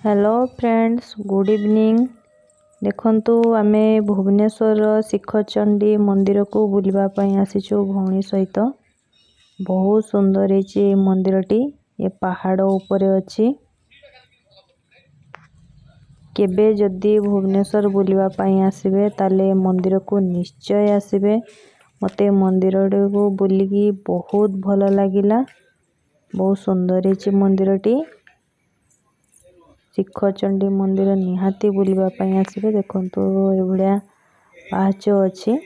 Hello friends, good evening. देखंतु आमे भुवनेश्वर शिखरचंडी मंदिर को बुलवा पई आसीचु भौणी सहित। बहुत सुंदर है मंदिरटी। ये पहाड़ ऊपर अछि। केबे जदि भुवनेश्वर बुलवा पई आसीबे ताले मंदिर को निश्चय आसीबे। मते मंदिर को बुलिकी बहुत भल लागिला। बहुत सुंदर है मंदिरटी। शिखरचंडी मंदिर निहाती बुलवा पई आसीबे। देखंतु ए भडिया पाहाच अछि।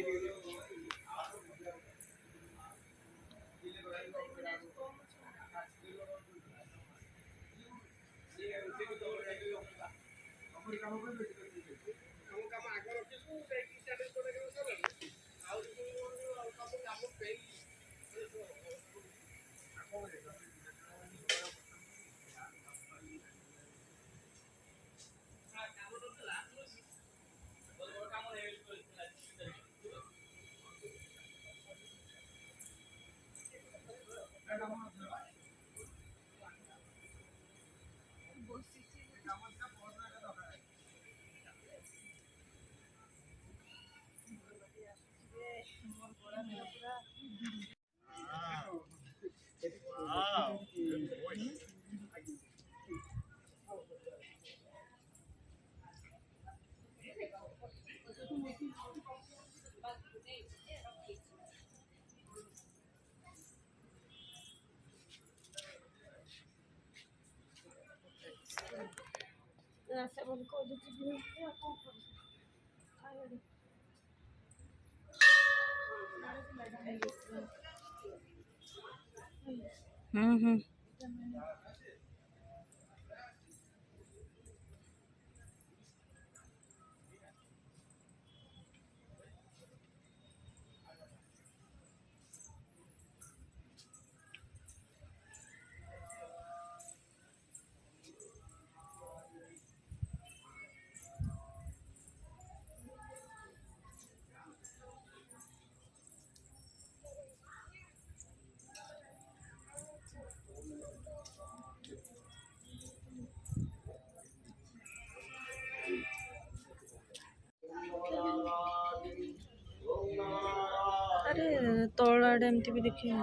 अरे तौल आड़े एमती भी देखिए।